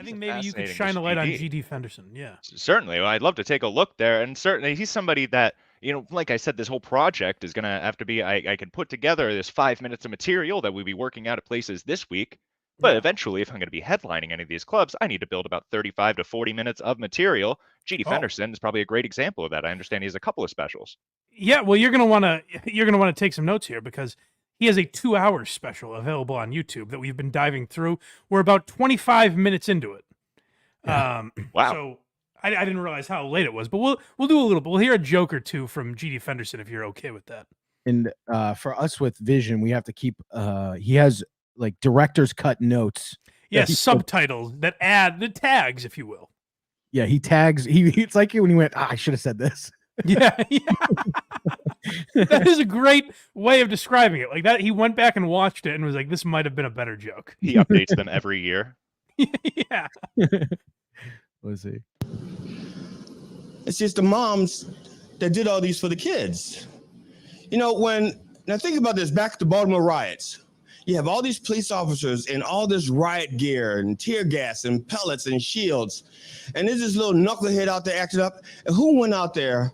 He's think a maybe you could fascinating shine a light on GD. GD Fenderson. Yeah. Certainly. Well, I'd love to take a look there. And certainly he's somebody that, like I said, this whole project is going to have to be, I can put together this 5 minutes of material that we'll be working out at places this week. But eventually, if I'm going to be headlining any of these clubs, I need to build about 35 to 40 minutes of material. GD Fenderson is probably a great example of that. I understand he has a couple of specials. Yeah, well, you're gonna want to take some notes here because he has a 2-hour special available on YouTube that we've been diving through. We're about 25 minutes into it. Wow. So I didn't realize how late it was, but we'll do a little bit. We'll hear a joke or two from GD Fenderson if you're okay with that. And for us with Vision, we have to keep. He has like director's cut notes. Yes, subtitles that add the tags, if you will. Yeah, he tags. It's like when he went. I should have said this. Yeah. That is a great way of describing it. Like that, he went back and watched it and was like, "This might have been a better joke." He updates them every year. Yeah. Let's see. It's just the moms that did all these for the kids. Now think about this, back at the Baltimore Riots. You have all these police officers in all this riot gear and tear gas and pellets and shields. And there's this little knucklehead out there acting up. And who went out there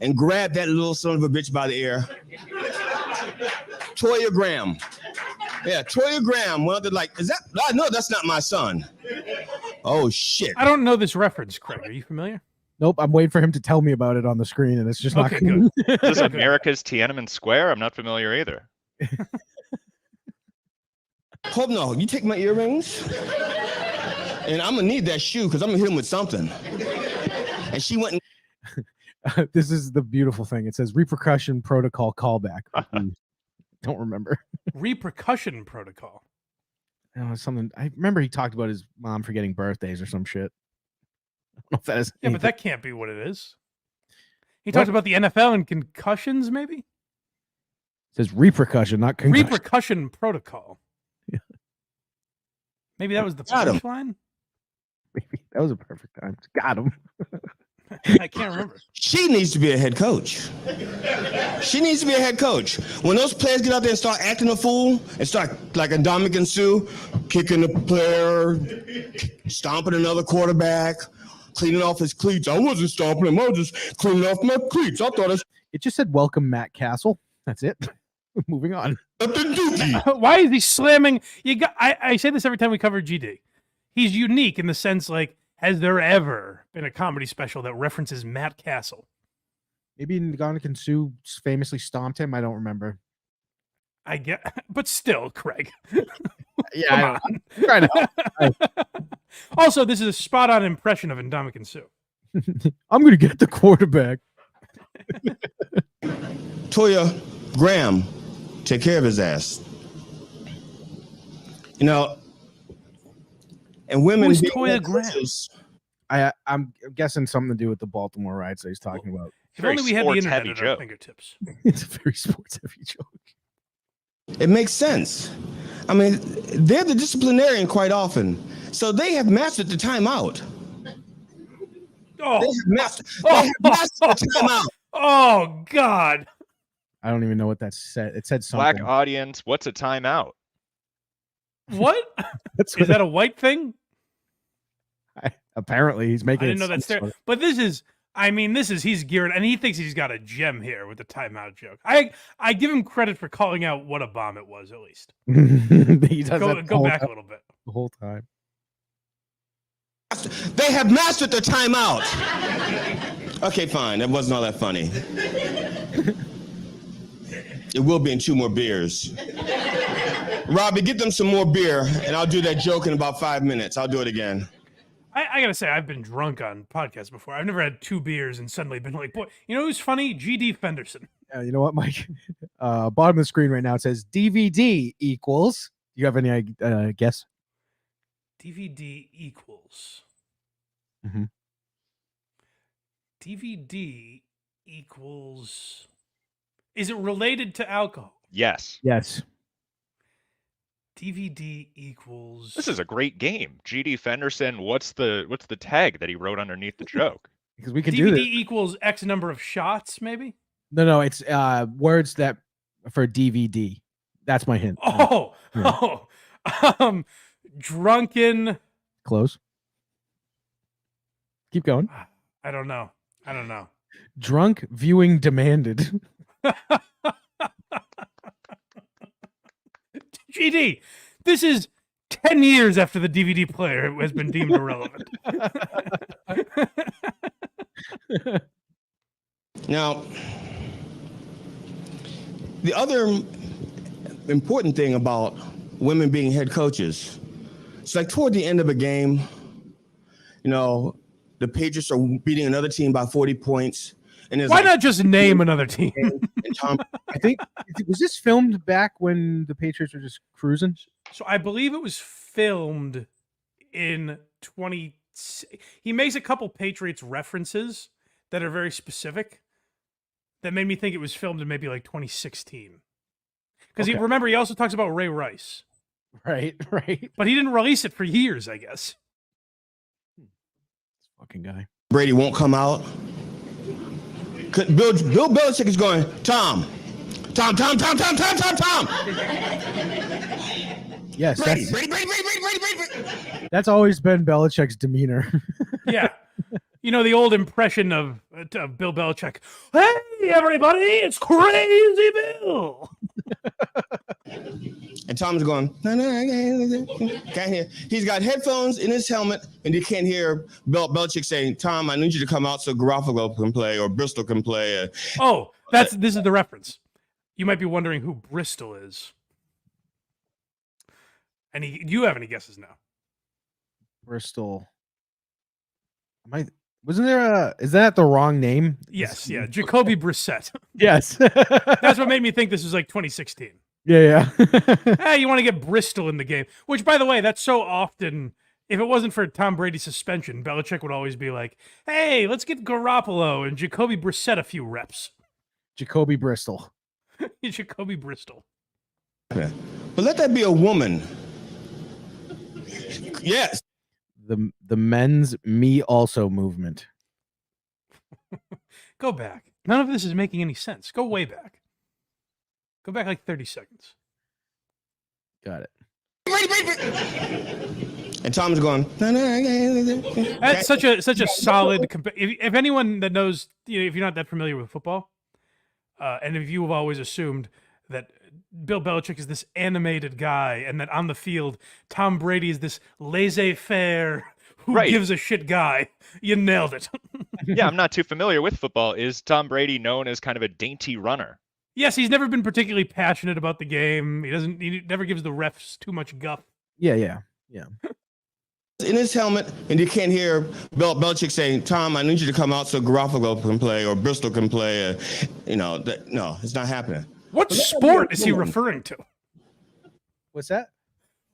and grabbed that little son of a bitch by the ear? Toya Graham. Yeah, Toya Graham went out there like, no, that's not my son. Oh, shit. I don't know this reference, Craig. Are you familiar? Nope, I'm waiting for him to tell me about it on the screen, and it's just not good. Is this America's Tiananmen Square? I'm not familiar either. Hope no. You take my earrings, and I'm gonna need that shoe because I'm gonna hit him with something. And she went. This is the beautiful thing. It says repercussion protocol callback. Don't remember. Repercussion protocol. Something. I remember he talked about his mom forgetting birthdays or some shit. I don't know if that is. Yeah, but that can't be what it is. He talked about the NFL and concussions, maybe? It says repercussion, not concussion. Repercussion protocol. Yeah. Maybe that was the punchline? Maybe that was a perfect time. Got him. I can't remember. She needs to be a head coach. She needs to be a head coach. When those players get out there and start acting a fool and start like Ndamukong Suh, kicking the player, stomping another quarterback, cleaning off his cleats. I wasn't stomping him. I was just cleaning off my cleats. I thought it just said welcome Matt Castle. That's it. Moving on. Why is he slamming? I say this every time we cover GD. He's unique in the sense like, has there ever been a comedy special that references Matt Castle? Maybe Ndamukong Suh famously stomped him. I don't remember. I get, but still, Craig. Yeah, come on. Right now. Also, this is a spot-on impression of Ndamukong Suh. I'm going to get the quarterback. Toya Graham, take care of his ass. And women. Who's Toya Graham? I'm guessing something to do with the Baltimore Riots that he's talking about. If only we had the internet at our fingertips. It's a very sports-heavy joke. It makes sense. I mean, they're the disciplinarian quite often, so they have mastered the timeout. Oh, they have mastered the timeout. Oh God! I don't even know what that said. It said something. Black audience, what's a timeout? What? Is that a white thing? Apparently, he's making. I didn't know that's there. But this is he's geared, and he thinks he's got a gem here with the timeout joke. I give him credit for calling out what a bomb it was, at least. He does go back a little bit. The whole time. They have mastered the timeout. Okay, fine. That wasn't all that funny. It will be in 2 more beers. Robbie, get them some more beer, and I'll do that joke in about 5 minutes. I'll do it again. I gotta say, I've been drunk on podcasts before. I've never had 2 beers and suddenly been like, boy, you know who's funny? GD Fenderson. You know what, Mike? Bottom of the screen right now, it says DVD equals. Do you have any guess? DVD equals. Mm-hmm. DVD equals. Is it related to alcohol? Yes. Yes. DVD equals. This is a great game. GD Fenderson, what's the tag that he wrote underneath the joke? Because we can DVD do this. equals X number of shots, maybe? No, it's words that for DVD. That's my hint. Oh, yeah. Drunken. Close. Keep going. I don't know. Drunk viewing demanded. GD, this is 10 years after the DVD player has been deemed irrelevant. Now, the other important thing about women being head coaches, it's like toward the end of a game, the Patriots are beating another team by 40 points. And why not just name another team? And Tom, I think, was this filmed back when the Patriots were just cruising? So I believe it was filmed in 20. He makes a couple Patriots references that are very specific that made me think it was filmed in maybe like 2016. Because Okay. he also talks about Ray Rice. Right. But he didn't release it for years, I guess. Fucking guy. Brady won't come out. Bill Belichick is going, Tom. Yes, Brady. that's always been Belichick's demeanor. Yeah. The old impression of Bill Belichick. Hey, everybody, it's Crazy Bill. And Tom's going, can't hear. He's got headphones in his helmet, and he can't hear Belichick saying, Tom, I need you to come out so Garofalo can play or Bristol can play. Oh, this is the reference. You might be wondering who Bristol is. Do you have any guesses now? Bristol. Is that the wrong name? Yes, yeah. Jacobe Brissett. Yes. That's what made me think this was like 2016. Yeah. Hey, you want to get Bristol in the game. Which, by the way, that's so often, if it wasn't for Tom Brady's suspension, Belichick would always be like, hey, let's get Garoppolo and Jacobe Brissett a few reps. Jacobe Bristol. Jacobe Bristol. But let that be a woman. Yes. The men's me also movement. Go back. None of this is making any sense. Go way back. Go back like 30 seconds. Got it. And Tom's going. That's such a solid. If anyone that knows, if you're not that familiar with football, and if you have always assumed that Bill Belichick is this animated guy, and that on the field Tom Brady is this laissez-faire who gives a shit guy, you nailed it. Yeah, I'm not too familiar with football. Is Tom Brady known as kind of a dainty runner? Yes, he's never been particularly passionate about the game. He never gives the refs too much guff. Yeah. In his helmet, and you can't hear Belichick saying, Tom, I need you to come out so Garofalo can play or Bristol can play. No, it's not happening. What sport is he referring to? What's that?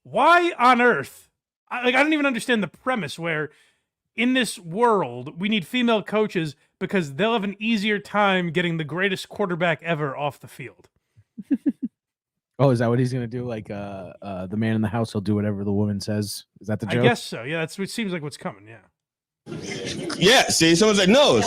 Why on earth? I don't even understand the premise where in this world we need female coaches because they'll have an easier time getting the greatest quarterback ever off the field. Oh, is that what he's gonna do? Like the man in the house will do whatever the woman says. Is that the joke? I guess so. Yeah, that's what seems like what's coming. Yeah. Yeah, see, someone's like, no.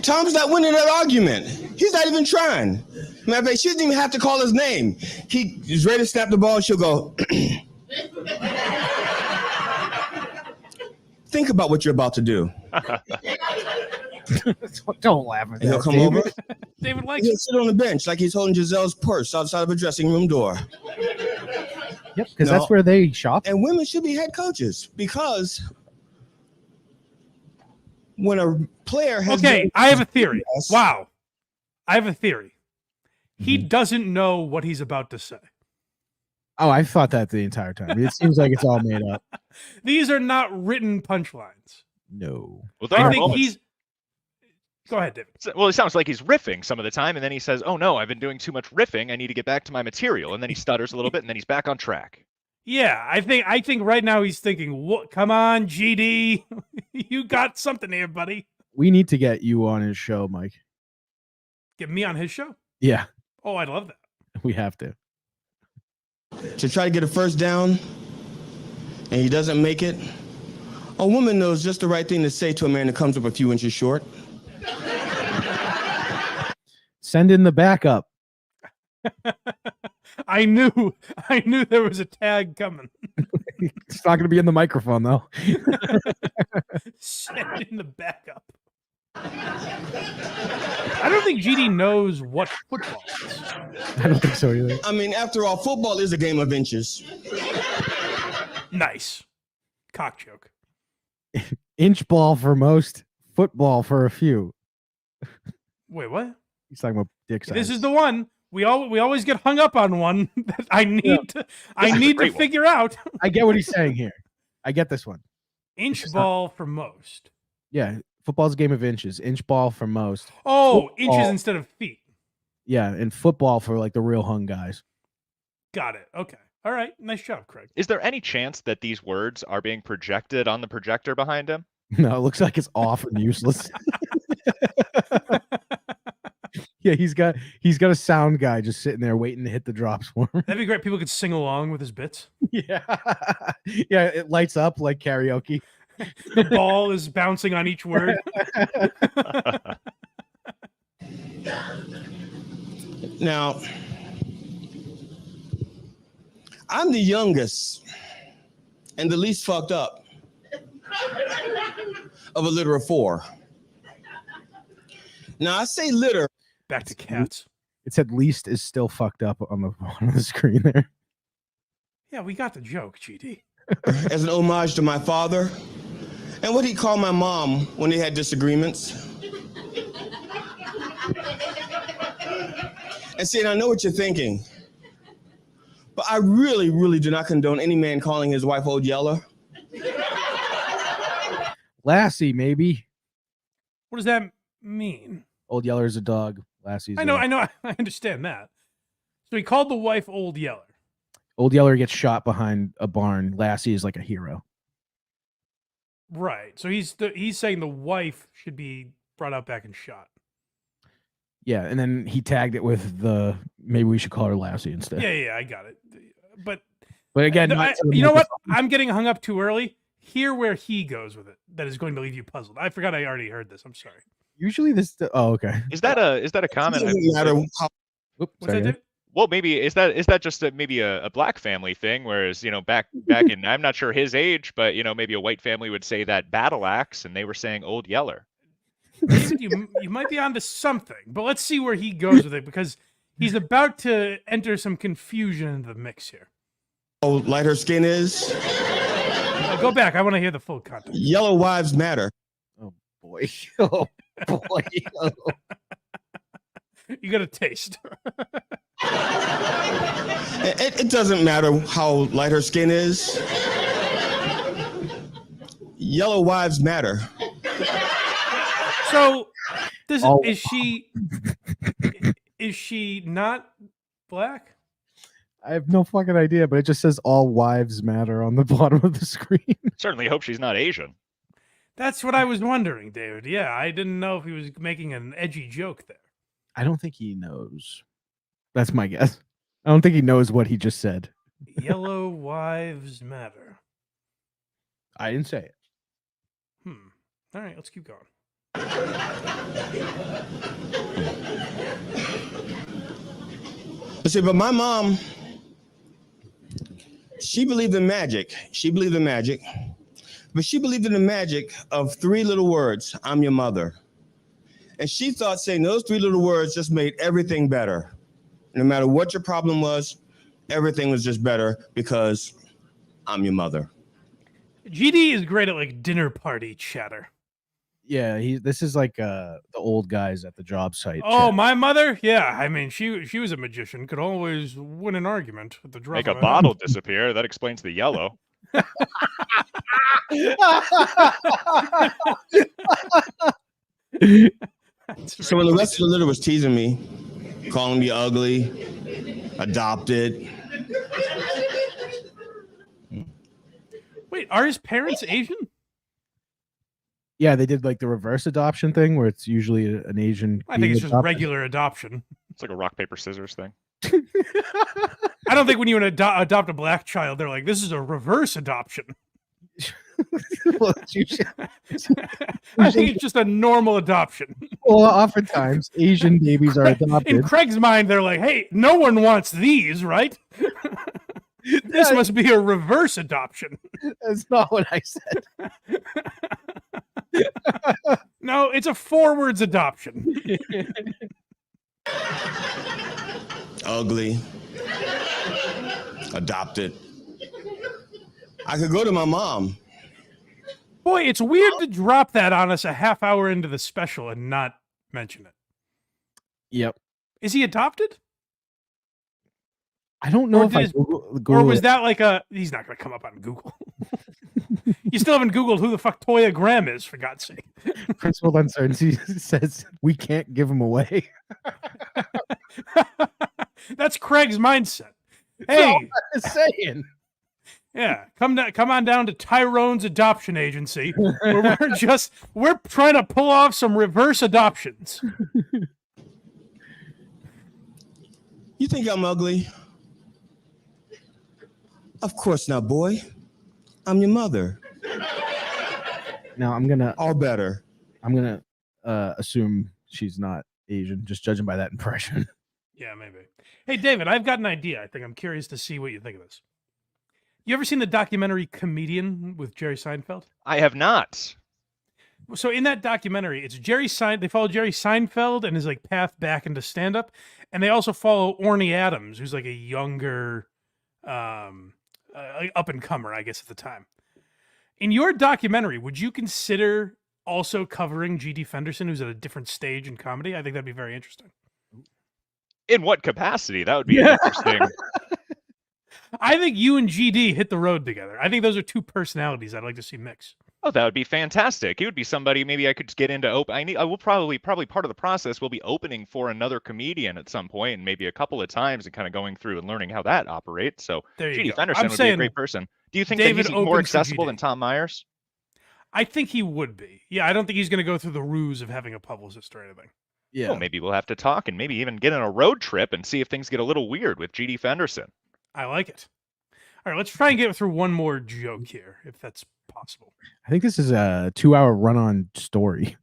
Tom's not winning that argument. He's not even trying. Matter of fact, she doesn't even have to call his name. He's ready to snap the ball. She'll go. Think about what you're about to do. Don't laugh at that. He'll come David. over. David likes He'll sit on the bench like he's holding Giselle's purse outside of a dressing room door. Yep, because that's where they shop. And women should be head coaches because when a player has... Okay, I have a theory. Yes. Wow. I have a theory. He doesn't know what he's about to say. Oh, I thought that the entire time. It seems like it's all made up. These are not written punchlines. No. Well, there I are think moments. he's... Go ahead, David. Well, it sounds like he's riffing some of the time, and then he says, oh no, I've been doing too much riffing. I need to get back to my material. And then he stutters a little bit, and then he's back on track. Yeah, I think right now he's thinking, "What? Come on, GD, you got something here, buddy. We need to get you on his show, Mike. Get me on his show." Yeah, Oh, I'd love that. we have to. To try to get a first down, and he doesn't make it, a woman knows just the right thing to say to a man that comes up a few inches short. Send in the backup. I knew there was a tag coming. It's not going to be in the microphone though. Send in the backup. I don't think GD knows what football is. I don't think so either. I mean, after all, football is a game of inches. Nice. Cock joke. Inch ball for most, football for a few. Wait, what? He's talking about dick size. This is the one. We always get hung up on one that I need to figure out. I get what he's saying here. I get this one. Inch ball for most. Yeah, football's a game of inches. Inch ball for most. Oh, Football. inches instead of feet. Yeah, and football for like the real hung guys. Got it. Okay. All right. Nice job, Craig. Is there any chance that these words are being projected on the projector behind him? No, it looks like it's off and useless. Yeah, he's got a sound guy just sitting there waiting to hit the drops for him. That'd be great. People could sing along with his bits. Yeah. Yeah, it lights up like karaoke. The ball is bouncing on each word. Now, I'm the youngest and the least fucked up of a litter of 4. Now, I say litter. Back to cats. It said least is still fucked up on the bottom of the screen there. Yeah, we got the joke, GD. As an homage to my father and what he called my mom when they had disagreements. And see, and I know what you're thinking, but I really, really do not condone any man calling his wife Old Yeller. Lassie, maybe. What does that mean? Old Yeller is a dog. Lassie's I know, I understand that. So he called the wife Old Yeller. Old Yeller gets shot behind a barn. Lassie is like a hero. Right. So he's saying the wife should be brought out back and shot. Yeah, and then he tagged it with maybe we should call her Lassie instead. Yeah, I got it. But again, you know what? I'm getting hung up too early. Hear where he goes with it. That is going to leave you puzzled. I forgot I already heard this. I'm sorry. Usually this. Oh, okay. Is that a comment? It doesn't matter how. Oops, What's that, David? Well, maybe is that just maybe a black family thing? Whereas back in I'm not sure his age, but maybe a white family would say that battle axe, and they were saying Old Yeller. David, you might be onto something, but let's see where he goes with it because he's about to enter some confusion into the mix here. How light her skin is. Go back. I want to hear the full context. Yellow wives matter. Oh boy. Oh boy. Oh. You got a taste. It doesn't matter how light her skin is. Yellow wives matter. So, is she not black? I have no fucking idea, but it just says all wives matter on the bottom of the screen. Certainly hope she's not Asian. That's what I was wondering, David. Yeah, I didn't know if he was making an edgy joke there. I don't think he knows. That's my guess. I don't think he knows what he just said. Yellow wives matter. I didn't say it. All right, let's keep going. See, but my mom, she believed in magic. But she believed in the magic of 3 little words, I'm your mother. And she thought saying those 3 little words just made everything better. No matter what your problem was, everything was just better because I'm your mother. GD is great at like dinner party chatter. Yeah, this is like the old guys at the job site. Oh, my mother? Yeah, I mean, she was a magician. Could always win an argument at the drop Make of a a bottle disappear. That explains the yellow. So when the rest of the litter was teasing me, calling me ugly, adopted. Wait, are his parents Asian? Yeah, they did like the reverse adoption thing where it's usually an Asian. I think it's just adopted. regular adoption. It's like a rock, paper, scissors thing. I don't think when you adopt a black child, they're like, this is a reverse adoption. Well, I think it's just a normal adoption. well, oftentimes Asian babies are adopted. In Craig's mind, they're like, hey, no one wants these, right? This must be a reverse adoption. That's not what I said. No, it's a forwards adoption. Ugly. Adopted. I could go to my mom. Boy, it's weird to drop that on us a half hour into the special and not mention it. Yep. Is he adopted? I don't know Or if I did- Google Or was it. that like a... He's not going to come up on Google. You still haven't Googled who the fuck Toya Graham is, for God's sake. Principal Uncertainty says we can't give him away. That's Craig's mindset. That's all Hey, I'm saying. yeah, come on down to Tyrone's adoption agency, where we're trying to pull off some reverse adoptions. You think I'm ugly? Of course not, boy. I'm your mother. Now I'm gonna Better. assume she's not Asian, just judging by that impression. Yeah, maybe. Hey, David, I've got an idea. I think I'm curious to see what you think of this. You ever seen the documentary Comedian with Jerry Seinfeld? I have not. So in that documentary, it's they follow Jerry Seinfeld and his like path back into stand-up, and they also follow Orny Adams, who's like a younger up and comer, I guess, at the time. In your documentary, would you consider also covering GD Fenderson, who's at a different stage in comedy? I think that'd be very interesting. In what capacity? That would be interesting. I think you and GD hit the road together. I think those are two personalities I'd like to see mix. Oh, that would be fantastic. He would be somebody maybe I could get into open. I will probably part of the process will be opening for another comedian at some point, and maybe a couple of times, and kind of going through and learning how that operates. So There you GD go. Fenderson I'm would be a saying great person. Do you think David that he's more opens for accessible GD. than Tom Myers? I think he would be. Yeah, I don't think he's going to go through the ruse of having a publicist or anything. Yeah. Well, maybe we'll have to talk and maybe even get on a road trip and see if things get a little weird with GD Fenderson. I like it. All right, let's try and get through one more joke here, if that's possible. I think this is a 2-hour run-on story.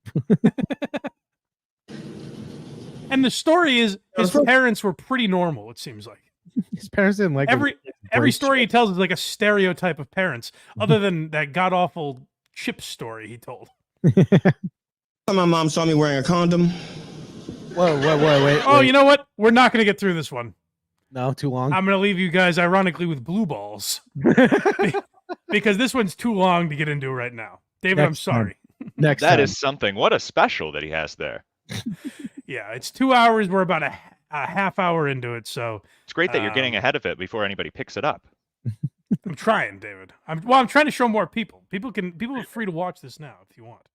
And the story is his parents were pretty normal, it seems like. His parents didn't like Every story he tells is like a stereotype of parents, other than that god-awful chip story he told. My mom saw me wearing a condom. Whoa, wait. Oh, you know what? We're not going to get through this one. No, too long. I'm going to leave you guys, ironically, with blue balls. Because this one's too long to get into right now. David, I'm sorry. Next That time. is something. What a special that he has there. Yeah, it's 2 hours. We're about a half hour into it, so It's great that you're getting ahead of it before anybody picks it up. I'm trying, David. I'm trying to show more people. People are free to watch this now if you want.